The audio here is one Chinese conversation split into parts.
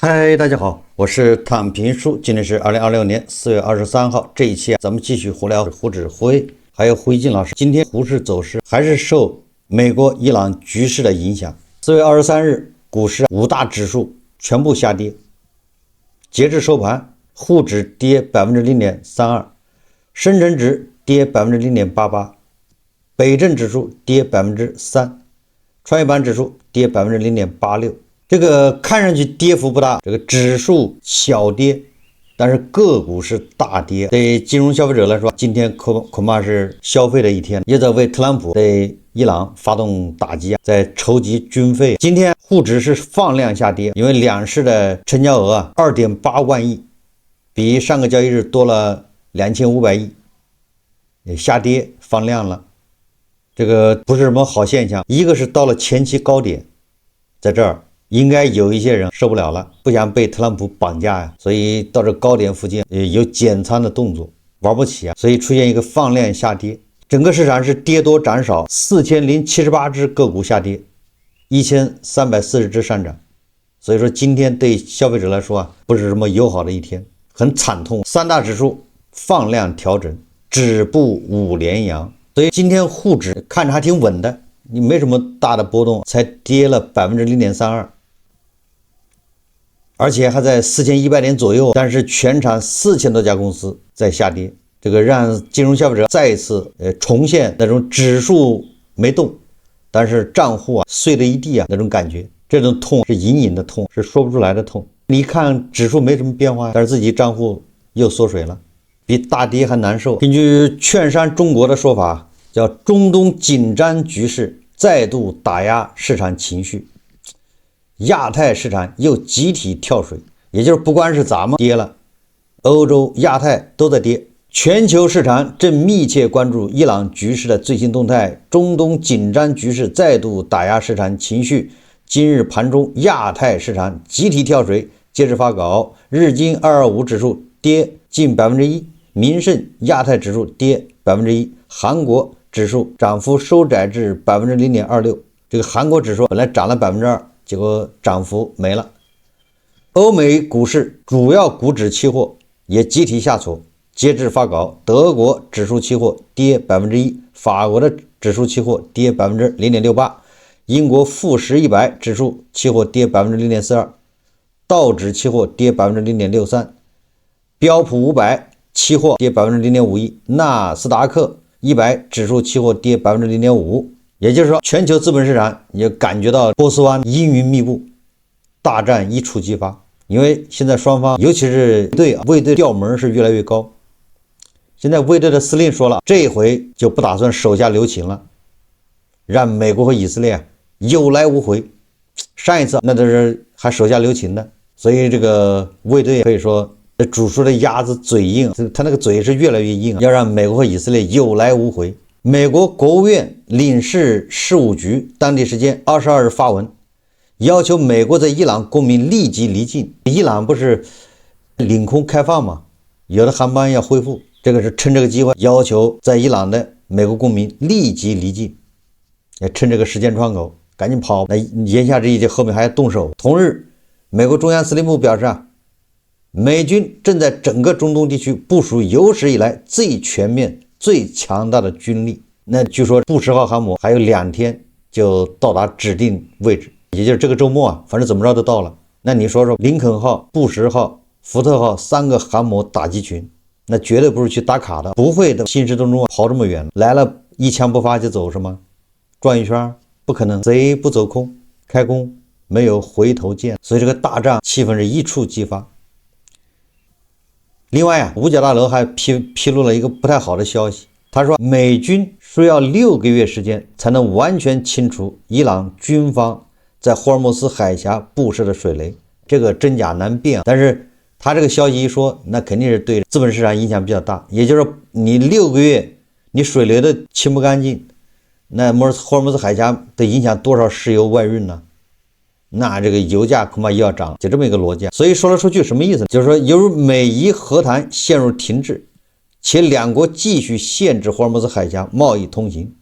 嗨，大家好，我是躺平叔，今天是2026年4月23号。这一期咱们继续胡聊胡指胡威，还有胡一进老师。今天股市走势还是受美国、伊朗局势的影响。4月23日，股市5大指数全部下跌，截至收盘，沪指跌 0.32%， 深成指跌 0.88%， 北证指数跌 3%， 创业板指数跌 0.86%。这个看上去跌幅不大，这个指数小跌，但是个股是大跌。对金融消费者来说，今天恐怕是消费的一天，也在为特朗普对伊朗发动打击，在筹集军费。今天沪指是放量下跌，因为两市的成交额2.8万亿，比上个交易日多了2500亿，也下跌放量了。这个不是什么好现象，一个是到了前期高点，在这儿应该有一些人受不了了，不想被特朗普绑架呀，所以到这高点附近有减仓的动作，玩不起啊，所以出现一个放量下跌。整个市场是跌多涨少，4078只个股下跌，1340只上涨。所以说今天对消费者来说不是什么友好的一天，很惨痛。三大指数放量调整，止步5连阳，所以今天沪指看着还挺稳的，你没什么大的波动，才跌了 0.32%。而且还在4100点左右，但是全场4000多家公司在下跌，这个让金融消费者再一次重现那种指数没动，但是账户碎了一地那种感觉。这种痛是隐隐的痛，是说不出来的痛。你看指数没什么变化，但是自己账户又缩水了，比大跌还难受。根据券商中国的说法，叫中东紧张局势再度打压市场情绪，亚太市场又集体跳水，也就是不光是咱们跌了，欧洲、亚太都在跌。全球市场正密切关注伊朗局势的最新动态，中东紧张局势再度打压市场情绪。今日盘中，亚太市场集体跳水。截至发稿，日经225指数跌近 1%， 民生亚太指数跌 1%， 韩国指数涨幅收窄至 0.26%。 这个韩国指数本来涨了 2%，结果涨幅没了。欧美股市主要股指期货也集体下挫，截至发稿，德国指数期货跌 1%， 法国的指数期货跌 0.68%， 英国富时100指数期货跌 0.42%， 道指期货跌 0.63%， 标普500期货跌 0.51%， 纳斯达克100指数期货跌 0.5%。也就是说，全球资本市场也感觉到波斯湾阴云密布，大战一触即发。因为现在双方，尤其是卫队调门是越来越高。现在卫队的司令说了，这一回就不打算手下留情了，让美国和以色列有来无回。上一次那都是还手下留情的，所以这个卫队可以说煮出的鸭子嘴硬，他那个嘴是越来越硬，要让美国和以色列有来无回。美国国务院领事事务局当地时间22日发文，要求美国在伊朗公民立即离境。伊朗不是领空开放吗？有的航班要恢复，这个是趁这个机会要求在伊朗的美国公民立即离境，也趁这个时间窗口赶紧跑。那言下之意，就后面还要动手。同日，美国中央司令部表示美军正在整个中东地区部署有史以来最全面最强大的军力。那据说布什号航母还有2天就到达指定位置，也就是这个周末反正怎么着都到了。那你说说，林肯号、布什号、福特号3个航母打击群，那绝对不是去打卡的，不会的。兴师动众跑这么远来了，一枪不发就走是吗？转一圈不可能，贼不走空，开弓没有回头箭。所以这个大战气氛是一触即发。另外五角大楼还披露了一个不太好的消息，他说美军需要6个月时间才能完全清除伊朗军方在霍尔木斯海峡布设的水雷，这个真假难辨。但是他这个消息一说，那肯定是对资本市场影响比较大。也就是说，你6个月你水雷都清不干净，那霍尔木斯海峡的影响多少石油外运呢？那这个油价恐怕又要涨，就这么一个逻辑。所以说来说去什么意思？就是说，由于美伊和谈陷入停滞，且两国继续限制霍尔木兹海峡贸易通行，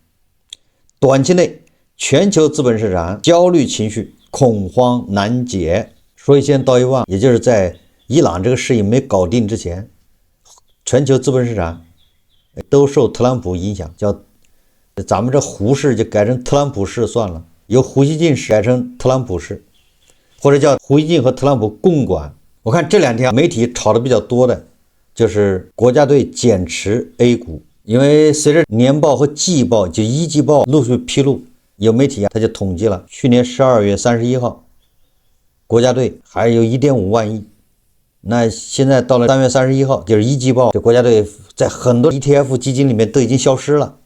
短期内全球资本市场焦虑情绪恐慌难解，说一千道一万，也就是在伊朗这个事情没搞定之前，全球资本市场都受特朗普影响，叫咱们这胡适就改成特朗普式算了，由胡锡进式改成特朗普式，或者叫胡锡进和特朗普共管。我看这2天媒体炒的比较多的就是国家队减持 A 股，因为随着年报和季报就一季报陆续披露，有媒体他就统计了，去年12月31号国家队还有 1.5 万亿，那现在到了3月31号就是一季报，这国家队在很多 ETF 基金里面都已经消失了。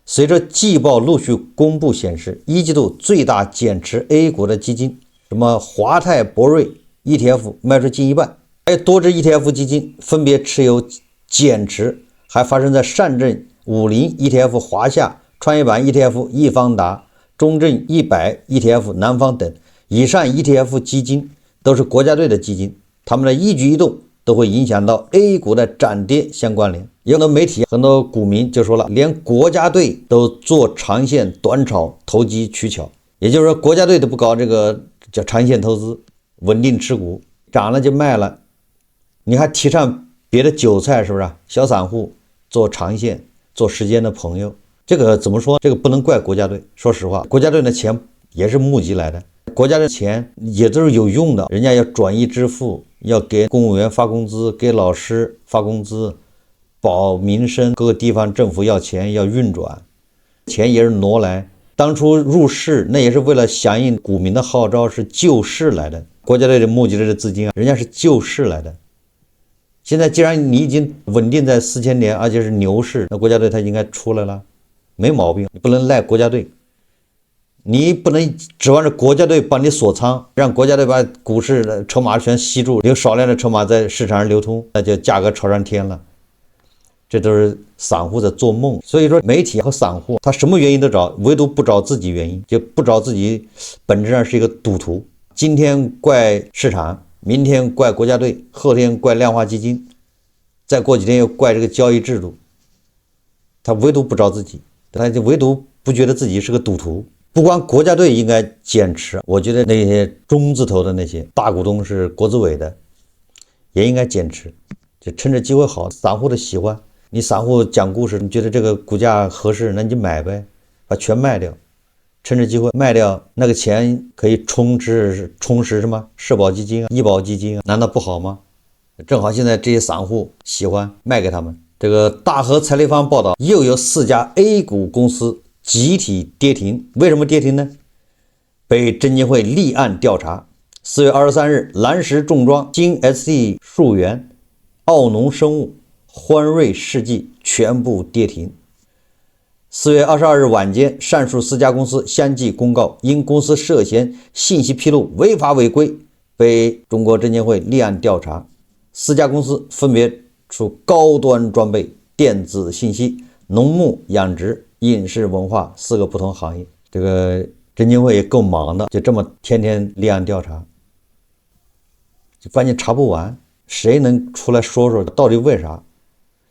随着季报陆续公布显示，一季度最大减持 A 股的基金，什么华泰博瑞 ETF 卖出近1半，还有多只 ETF 基金分别持有减持，还发生在上证50 ETF 华夏、创业板 ETF 易方达、中证100 ETF 南方等。以上 ETF 基金都是国家队的基金，他们的一举一动都会影响到 A 股的涨跌相关联。有很多媒体很多股民就说了，连国家队都做长线短炒投机取巧，也就是说国家队都不搞这个叫长线投资，稳定持股，涨了就卖了，你还提倡别的韭菜，是不是小散户做长线做时间的朋友，这个怎么说，这个不能怪国家队。说实话，国家队的钱也是募集来的，国家的钱也都是有用的，人家要转移支付，要给公务员发工资，给老师发工资，保民生，各个地方政府要钱要运转，钱也是挪来。当初入市那也是为了响应股民的号召，是救市来的，国家队的募集来的资金人家是救市来的。现在既然你已经稳定在4000点，而且是牛市，那国家队它应该出来了，没毛病，你不能赖国家队。你不能指望着国家队帮你锁仓，让国家队把股市的筹码全吸住，有少量的筹码在市场上流通，那就价格炒上天了。这都是散户在做梦。所以说媒体和散户他什么原因都找，唯独不找自己原因，就不找自己本质上是一个赌徒。今天怪市场，明天怪国家队，后天怪量化基金，再过几天又怪这个交易制度。他唯独不找自己，他就唯独不觉得自己是个赌徒。不光国家队应该减持，我觉得那些中字头的那些大股东是国资委的也应该减持，就趁着机会好，散户的喜欢。你散户讲故事，你觉得这个股价合适，那你就买呗，把全卖掉，趁着机会卖掉，那个钱可以充实什么社保基金医保基金难道不好吗？正好现在这些散户喜欢，卖给他们。这个大和财力方报道，又有4家 A 股公司集体跌停，为什么跌停呢？被证监会立案调查。4月23日，蓝石重装、金 ST 数源、奥农生物、欢瑞世纪全部跌停。4月22日晚间，上述4家公司相继公告，因公司涉嫌信息披露违法违规，被中国证监会立案调查。4家公司分别属高端装备、电子信息、农牧养殖、影视文化4个不同行业。这个证监会也够忙的，就这么天天立案调查，就发现查不完，谁能出来说说到底为啥？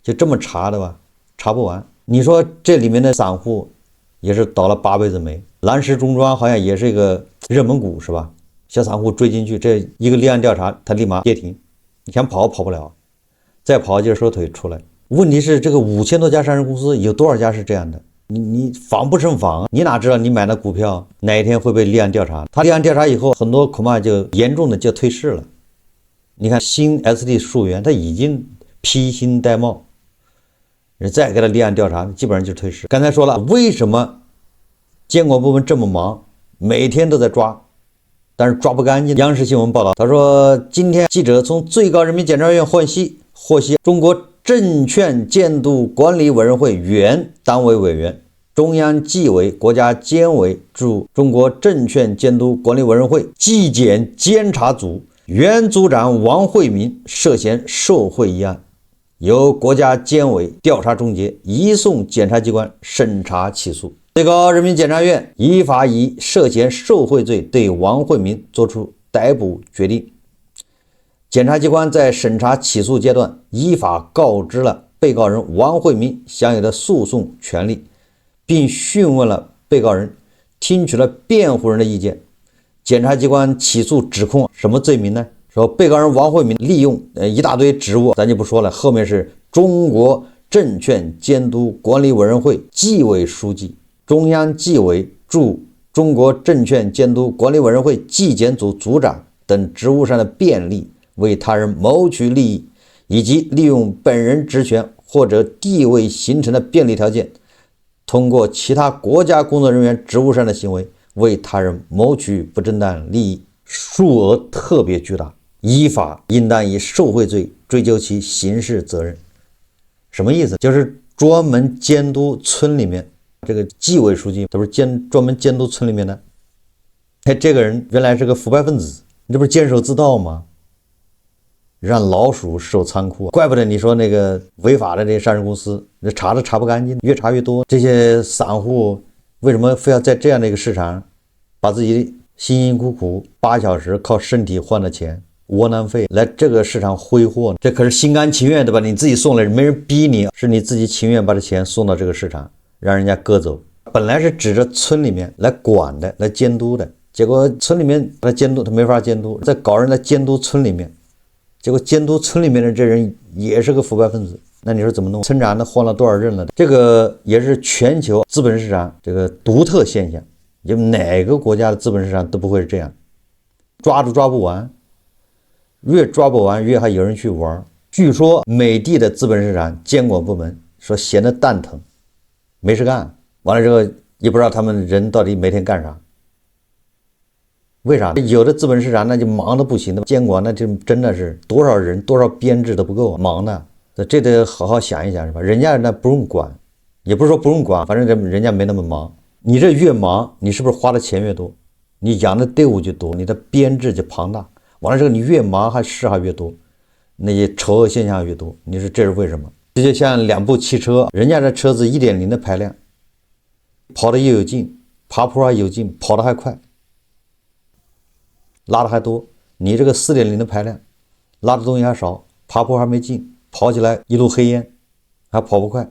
就这么查的吧，查不完。你说这里面的散户也是倒了8辈子霉，蓝石中装好像也是一个热门股是吧？小散户追进去，这一个立案调查，它立马跌停，你想跑跑不了，再跑就是收腿出来。问题是这个5000多家上市公司有多少家是这样的？你防不胜防，你哪知道你买的股票哪一天会被立案调查？他立案调查以后，很多恐怕就严重的就退市了。你看新 ST 数源，他已经披星戴帽，再给他立案调查，基本上就退市。刚才说了，为什么监管部门这么忙，每天都在抓，但是抓不干净？央视新闻报道，他说今天记者从最高人民检察院获悉，中国证券监督管理委员会原党委委员、中央纪委国家监委驻中国证券监督管理委员会纪检监察组原组长王慧民涉嫌受贿一案，由国家监委调查终结，移送检察机关审查起诉。最高人民检察院依法以涉嫌受贿罪对王慧民作出逮捕决定。检察机关在审查起诉阶段依法告知了被告人王慧民享有的诉讼权利，并讯问了被告人，听取了辩护人的意见。检察机关起诉指控什么罪名呢？说被告人王慧敏利用一大堆职务，咱就不说了，后面是中国证券监督管理委员会纪委书记、中央纪委驻中国证券监督管理委员会纪检组组长等职务上的便利，为他人谋取利益，以及利用本人职权或者地位形成的便利条件，通过其他国家工作人员职务上的行为，为他人谋取不正当利益，数额特别巨大，依法应当以受贿罪追究其刑事责任。什么意思？就是专门监督村里面这个纪委书记，他不是专门监督村里面的。这个人原来是个腐败分子，你这不是监守自盗吗？让老鼠受仓库，怪不得你说那个违法的这些上市公司，查都查不干净，越查越多。这些散户为什么非要在这样的一个市场，把自己辛辛苦苦8小时靠身体换的钱、窝囊费来这个市场挥霍？这可是心甘情愿，对吧？你自己送来，没人逼你，是你自己情愿把这钱送到这个市场，让人家割走。本来是指着村里面来管的、来监督的，结果村里面来监督他没法监督，再搞人来监督村里面。结果监督村里面的这人也是个腐败分子，那你说怎么弄？村长都换了多少任了？这个也是全球资本市场这个独特现象，就哪个国家的资本市场都不会是这样，抓都抓不完，越抓不完越还有人去玩。据说美的的资本市场监管部门说闲得蛋疼，没事干，完了之后也不知道他们人到底每天干啥。为啥？有的资本市场那就忙得不行的，监管那就真的是多少人多少编制都不够，忙的。这得好好想一想，是吧？人家那不用管，也不是说不用管，反正人家没那么忙。你这越忙，你是不是花的钱越多？你养的队伍就多，你的编制就庞大。完了之后你越忙还事还越多，那些丑恶现象越多。你说这是为什么？这就像2部汽车，人家这车子 1.0 的排量，跑的又有劲，爬坡还有劲，跑得还快，拉的还多。你这个 4.0 的排量，拉的东西还少，爬坡还没劲，跑起来一路黑烟，还跑不快。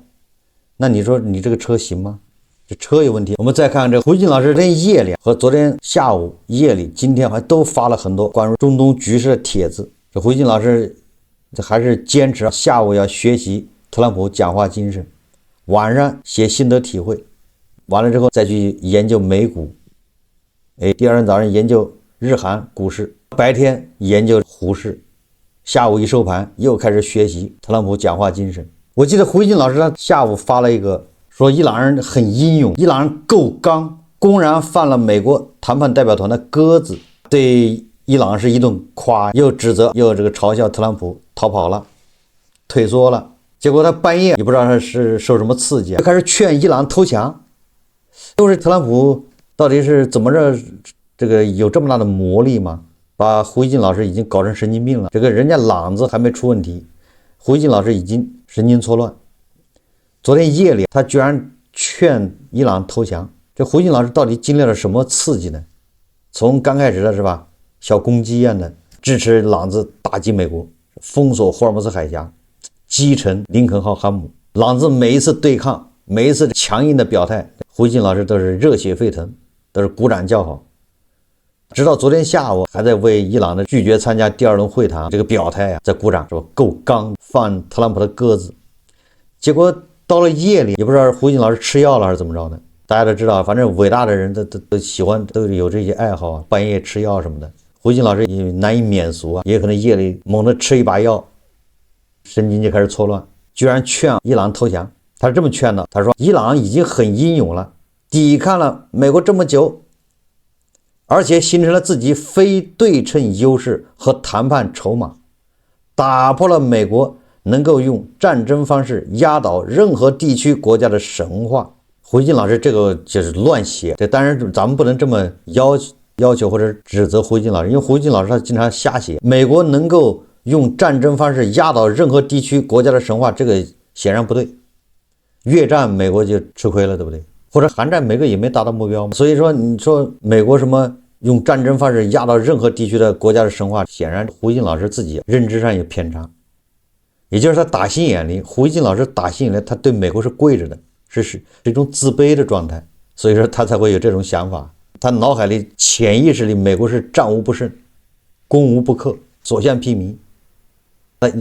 那你说你这个车行吗？这车有问题。我们再看看这胡锦老师，昨天夜里和昨天下午夜里，今天还都发了很多关于中东局势的帖子。这胡锦老师这还是坚持下午要学习特朗普讲话精神，晚上写心得体会，完了之后再去研究美股，第二天早上研究日韩股市，白天研究胡市，下午一收盘又开始学习特朗普讲话精神。我记得胡锦老师他下午发了一个说伊朗人很英勇，伊朗人够刚，公然犯了美国谈判代表团的鸽子，对伊朗是一顿夸，又指责又这个嘲笑特朗普逃跑了，退缩了。结果他半夜也不知道他是受什么刺激，就开始劝伊朗投降。就是特朗普到底是怎么着，这个有这么大的魔力吗？把胡锦老师已经搞成神经病了。这个人家朗子还没出问题，胡锦老师已经神经错乱。昨天夜里他居然劝伊朗投降，这胡锦老师到底经历了什么刺激呢？从刚开始的是吧，小公鸡一样的支持朗子打击美国，封锁霍尔木兹海峡，击沉林肯号航母。朗子每一次对抗，每一次强硬的表态，胡锦老师都是热血沸腾，都是鼓掌叫好。直到昨天下午还在为伊朗的拒绝参加第2轮会谈这个表态在鼓掌，说够刚，放特朗普的鸽子。结果到了夜里，也不知道胡锦老师吃药了还是怎么着的。大家都知道，反正伟大的人都喜欢，都有这些爱好啊，半夜吃药什么的。胡锦老师也难以免俗啊，也可能夜里猛地吃一把药，神经就开始错乱，居然劝伊朗投降。他是这么劝的，他说伊朗已经很英勇了，抵抗了美国这么久，而且形成了自己非对称优势和谈判筹码，打破了美国能够用战争方式压倒任何地区国家的神话。胡锦老师这个就是乱写，这当然咱们不能这么要求或者指责胡锦老师，因为胡锦老师他经常瞎写。美国能够用战争方式压倒任何地区国家的神话，这个显然不对。越战美国就吃亏了，对不对？或者韩战美国也没达到目标嘛。所以说你说美国什么用战争方式压倒任何地区的国家的神话，显然胡锦老师自己认知上有偏差。也就是他打心眼里，胡锦老师打心眼里他对美国是跪着的，是一种自卑的状态，所以说他才会有这种想法。他脑海里潜意识里美国是战无不胜，攻无不克，所向披靡。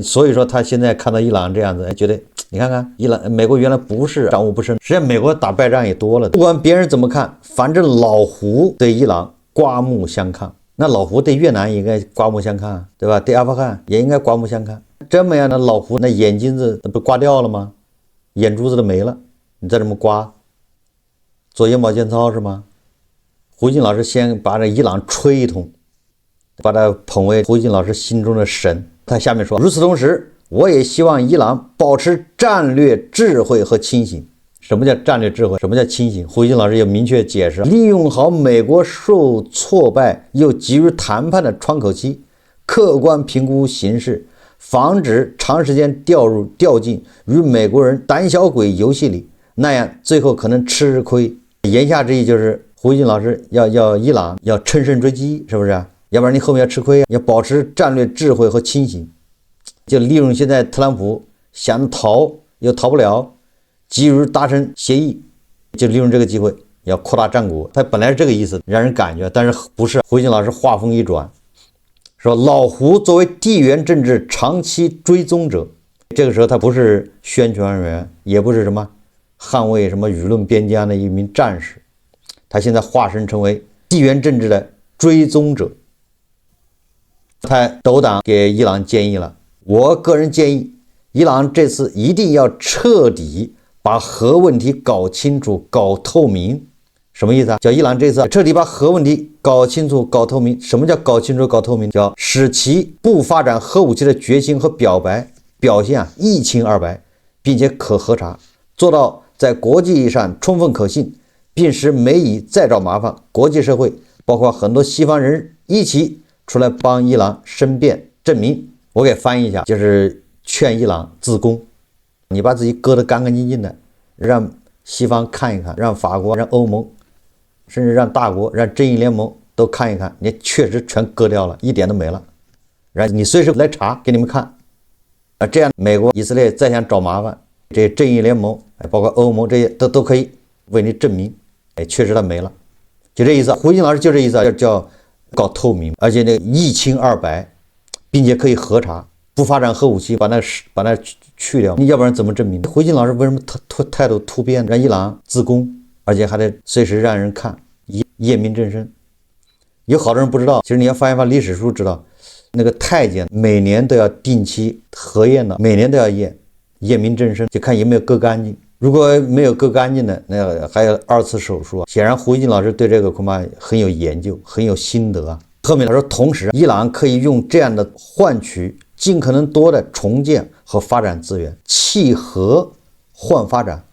所以说他现在看到伊朗这样子，觉得你看看美国原来不是战无不胜，实际上美国打败仗也多了。不管别人怎么看，反正老胡对伊朗刮目相看，那老胡对越南也应该刮目相看，对吧？对阿富汗也应该刮目相看。这么样的老胡，那眼睛子不刮掉了吗？眼珠子都没了，你再这么刮，做眼保健操是吗？胡锦老师先把这伊朗吹一通，把他捧为胡锦老师心中的神。他下面说，与此同时，我也希望伊朗保持战略智慧和清醒。什么叫战略智慧？什么叫清醒？胡锦老师也明确解释，利用好美国受挫败又急于谈判的窗口期，客观评估形势，防止长时间掉进与美国人胆小鬼游戏里，那样最后可能吃亏。言下之意就是胡锦老师要伊朗要乘胜追击，是不是？要不然你后面要吃亏，要保持战略智慧和清醒。就利用现在特朗普想逃又逃不了，急于达成协议，就利用这个机会要扩大战果。他本来是这个意思，让人感觉，但是不是。胡锦老师话锋一转，说老胡作为地缘政治长期追踪者，这个时候他不是宣传员，也不是什么捍卫什么舆论边疆的一名战士，他现在化身成为地缘政治的追踪者。他斗胆给伊朗建议了，我个人建议伊朗这次一定要彻底把核问题搞清楚搞透明。什么意思啊？叫伊朗这次彻底把核问题搞清楚搞透明。什么叫搞清楚搞透明？叫使其不发展核武器的决心和表现一清二白，并且可核查，做到在国际上充分可信，并使美以再找麻烦。国际社会包括很多西方人一起出来帮伊朗申辩证明。我给翻译一下，就是劝伊朗自宫，你把自己割得干干净净的，让西方看一看，让法国，让欧盟，甚至让大国，让正义联盟都看一看，你确实全割掉了，一点都没了，然后你随时来查给你们看这样美国以色列再想找麻烦，这些正义联盟包括欧盟这些都可以为你证明确实它没了，就这意思。胡锦老师就这意思，叫搞透明，而且那个一清二白，并且可以核查，不发展核武器，把那去掉，你要不然怎么证明？胡锦老师为什么态度突变，让伊朗自宫，而且还得随时让人看，验明正身。有好多人不知道，其实你要翻一翻历史书知道，那个太监每年都要定期核验的，每年都要验明正身，就看有没有割干净。如果没有割干净的，那还有2次手术。显然胡锦老师对这个恐怕很有研究，很有心得啊。后面他说，同时伊朗可以用这样的换取尽可能多的重建和发展资源，弃核换发展，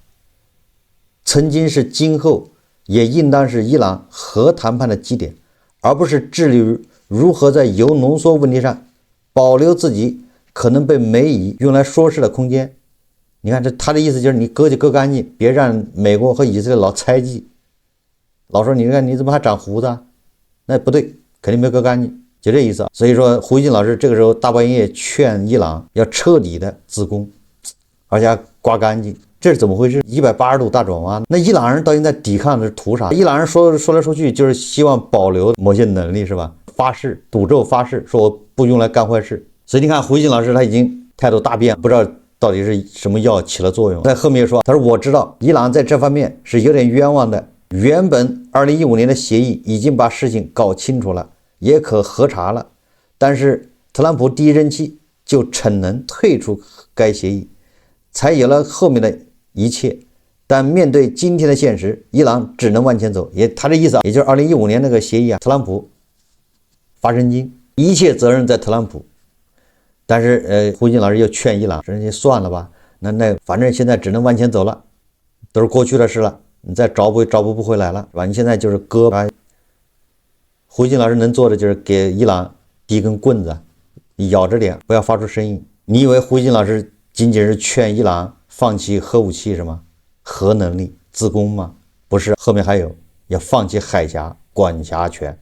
曾经是今后也应当是伊朗核谈判的基点，而不是致力于如何在铀浓缩问题上保留自己可能被美以用来说事的空间。你看他的意思就是你割就割干净，别让美国和以色列老猜忌，老说你看你怎么还长胡子啊？那不对，肯定没割干净，就这意思。所以说胡锦老师这个时候大半夜劝伊朗要彻底的自宫，而且刮干净，这是怎么回事？180度大转弯。那伊朗人到现在抵抗的是图啥？伊朗人说来说去就是希望保留某些能力，是吧？发誓赌咒发誓说我不用来干坏事。所以你看胡锦老师他已经态度大变，不知道到底是什么药起了作用。在后面说，他说我知道伊朗在这方面是有点冤枉的，原本2015年的协议已经把事情搞清楚了，也可核查了，但是特朗普第一任期就逞能退出该协议，才有了后面的一切。但面对今天的现实，伊朗只能往前走。他的意思也就是2015年那个协议特朗普发神经，一切责任在特朗普。但是胡锦老师又劝伊朗说你算了吧，那反正现在只能往前走了，都是过去的事了，你再找不回来了，是吧？你现在就是割吧。胡锦老师能做的就是给伊朗递一根棍子，咬着点，不要发出声音。你以为胡锦老师仅仅是劝伊朗放弃核武器是吗？核能力自宫吗？不是，后面还有要放弃海峡管辖权，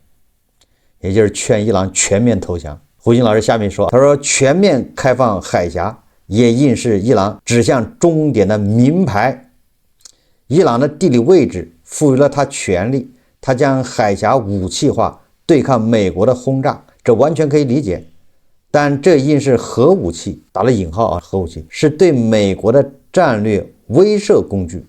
也就是劝伊朗全面投降。胡锦老师下面说，他说全面开放海峡也应是伊朗指向终点的名牌。伊朗的地理位置赋予了他权利，他将海峡武器化，对抗美国的轰炸，这完全可以理解。但这应是核武器，打了引号啊，核武器是对美国的战略威慑工具，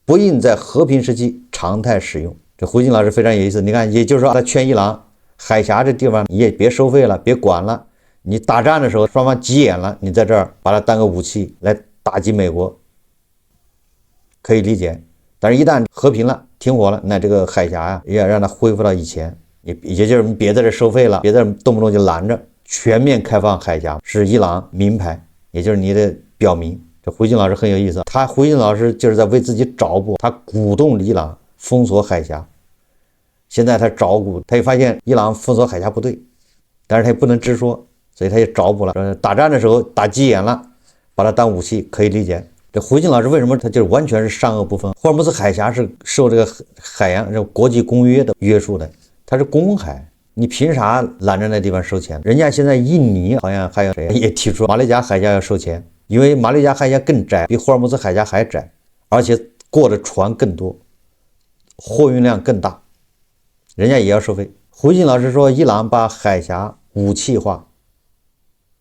不应在和平时期常态使用。这胡锦老师非常有意思，你看，也就是说他劝伊朗海峡这地方你也别收费了，别管了，你打仗的时候双方急眼了，你在这儿把它当个武器来打击美国，可以理解。但是一旦和平了停火了，那这个海峡也要让它恢复到以前，也就是别在这收费了，别在这动不动就拦着。全面开放海峡是伊朗名牌，也就是你的表明。这胡锦老师很有意思，胡锦老师就是在为自己找补，他鼓动伊朗封锁海峡。现在他找补，他也发现伊朗封锁海峡不对，但是他也不能直说，所以他也找补了。打仗的时候打急眼了，把它当武器，可以理解。这胡锦老师为什么他就是完全是善恶不分？霍尔木兹海峡是受这个海洋这国际公约的约束的，它是公海，你凭啥拦着那地方收钱？人家现在印尼好像还有谁也提出马六甲海峡要收钱，因为马六甲海峡更窄，比霍尔木兹海峡还窄，而且过的船更多，货运量更大，人家也要收费。胡锦老师说伊朗把海峡武器化，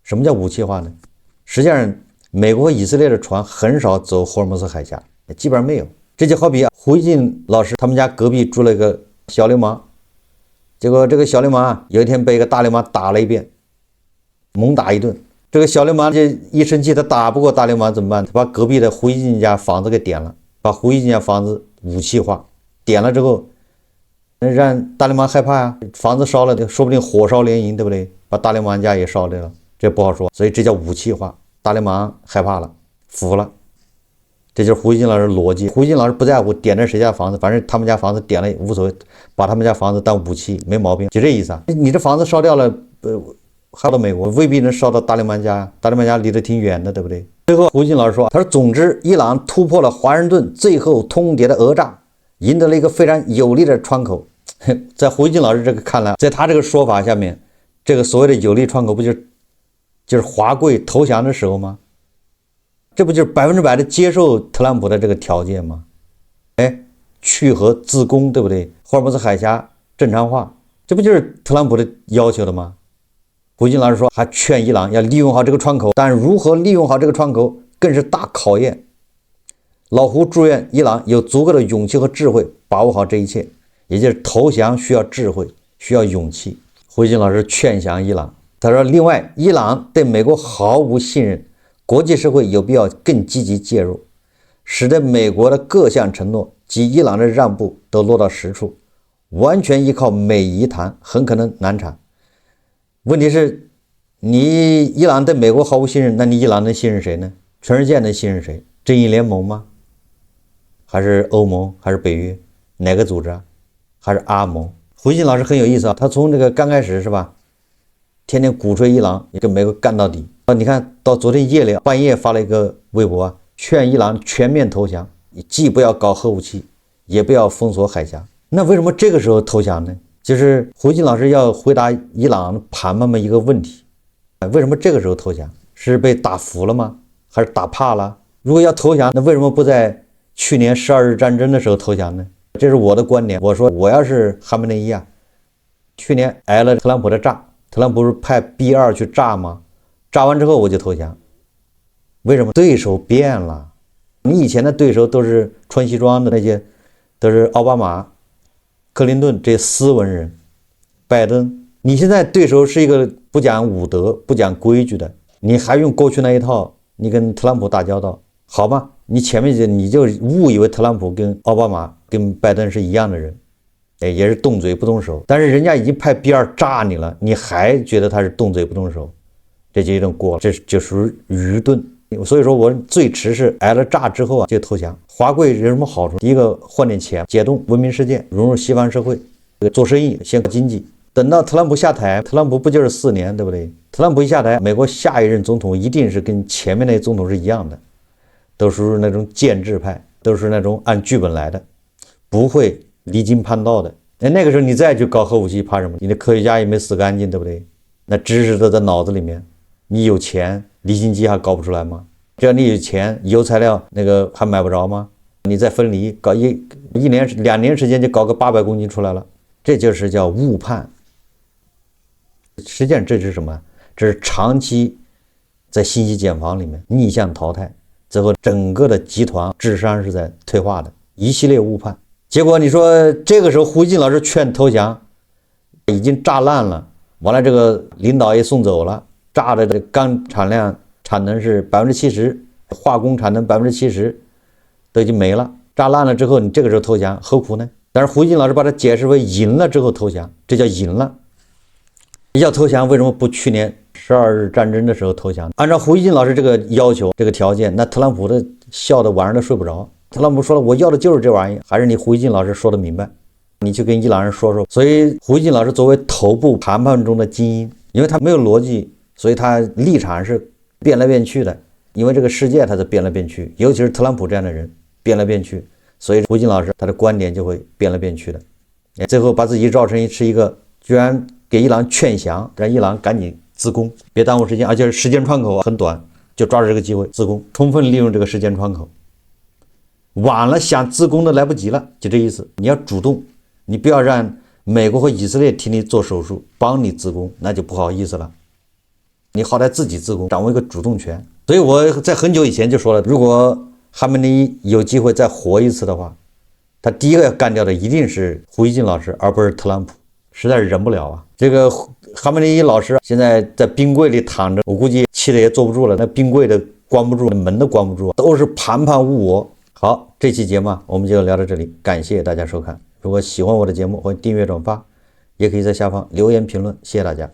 什么叫武器化呢？实际上美国和以色列的船很少走霍尔木兹海峡，基本上没有。这就好比胡锦老师他们家隔壁住了一个小流氓，结果这个小流氓有一天被一个大流氓打了一遍，猛打一顿。这个小流氓就一生气，他打不过大流氓怎么办？他把隔壁的胡一进家房子给点了，把胡一进家房子武器化，点了之后让大流氓害怕呀，房子烧了，说不定火烧连营，对不对？把大流氓家也烧掉了，这不好说，所以这叫武器化。大流氓害怕了，服了。这就是胡锦老师逻辑。胡锦老师不在乎点着谁家房子，反正他们家房子点了无所谓，把他们家房子当武器没毛病，就这意思啊。你这房子烧掉了，烧到美国未必能烧到大流氓家，大流氓家离得挺远的，对不对？最后胡锦老师说，他说总之伊朗突破了华盛顿最后通牒的讹诈，赢得了一个非常有利的窗口。在胡锦老师这个看来，在他这个说法下面，这个所谓的有利窗口不就是华贵投降的时候吗？这不就是100%的接受特朗普的这个条件吗？去核自攻，对不对？霍尔木兹海峡正常化，这不就是特朗普的要求的吗？胡锦老师说，还劝伊朗要利用好这个窗口，但如何利用好这个窗口更是大考验。老胡祝愿伊朗有足够的勇气和智慧把握好这一切，也就是投降需要智慧，需要勇气。胡锦老师劝降伊朗，他说，另外伊朗对美国毫无信任，国际社会有必要更积极介入，使得美国的各项承诺及伊朗的让步都落到实处，完全依靠美伊谈很可能难产。问题是你伊朗对美国毫无信任，那你伊朗能信任谁呢？全世界能信任谁？正义联盟吗？还是欧盟？还是北约？哪个组织啊？还是阿盟？胡锦老师很有意思啊，他从这个刚开始是吧，天天鼓吹伊朗跟美国干到底。你看到昨天夜里半夜发了一个微博啊，劝伊朗全面投降，既不要搞核武器，也不要封锁海峡。那为什么这个时候投降呢？就是胡锦老师要回答伊朗盘们一个问题，为什么这个时候投降？是被打服了吗？还是打怕了？如果要投降，那为什么不在去年12日战争的时候投降呢？这是我的观点。我说我要是哈梅内伊啊，去年挨了特朗普的炸，特朗普是派 B2 去炸吗？炸完之后我就投降。为什么？对手变了，你以前的对手都是穿西装的那些，都是奥巴马、克林顿这些斯文人，拜登，你现在对手是一个不讲武德、不讲规矩的，你还用过去那一套，你跟特朗普打交道，好吧？你前面你就误以为特朗普跟奥巴马、跟拜登是一样的人，也是动嘴不动手，但是人家已经派 B2 炸你了，你还觉得他是动嘴不动手，这就有点过了，这就属于愚钝。所以说我最迟是挨了炸之后啊就投降。华贵有什么好处？第一个换点钱，解冻文明世界，融入西方社会，做生意先搞经济。等到特朗普下台，特朗普不就是4年，对不对？特朗普一下台，美国下一任总统一定是跟前面那总统是一样的，都是那种建制派，都是那种按剧本来的，不会离经叛道的。那个时候你再去搞核武器怕什么？你的科学家也没死干净，对不对？那知识都在脑子里面，你有钱离心机还搞不出来吗？只要你有钱，油材料那个还买不着吗？你再分离，搞一年2年时间就搞个800公斤出来了，这就是叫误判。实际上这是什么？这是长期在信息茧房里面逆向淘汰，最后整个的集团智商是在退化的一系列误判。结果你说这个时候胡锡进老师劝投降，已经炸烂了，完了这个领导也送走了，炸的这钢产能是70%，化工产能70%都已经没了，炸烂了之后，你这个时候投降何苦呢？但是胡锡进老师把它解释为赢了之后投降，这叫赢了。要投降为什么不去年12日战争的时候投降？按照胡锡进老师这个要求这个条件，那特朗普的笑的晚上都睡不着。特朗普说了，我要的就是这玩意，还是你胡锡进老师说的明白，你去跟伊朗人说说。所以胡锡进老师作为头部谈判中的精英，因为他没有逻辑，所以他立场是变来变去的。因为这个世界他是变来变去，尤其是特朗普这样的人变来变去，所以胡锡进老师他的观点就会变来变去的。最后把自己绕成是一个居然给伊朗劝降，让伊朗赶紧自攻，别耽误时间，而且时间窗口很短，就抓住这个机会自攻，充分利用这个时间窗口。晚了想自攻的来不及了，就这意思。你要主动，你不要让美国和以色列替你做手术，帮你自攻，那就不好意思了。你好歹自己自攻，掌握一个主动权。所以我在很久以前就说了，如果哈梅内伊有机会再活一次的话，他第一个要干掉的一定是胡锡进老师，而不是特朗普。实在是忍不了啊！这个哈梅内伊老师现在在冰柜里躺着，我估计气的也坐不住了，那冰柜的关不住，门都关不住，都是盘盘误我。好，这期节目我们就聊到这里，感谢大家收看。如果喜欢我的节目，欢迎订阅转发，也可以在下方留言评论，谢谢大家。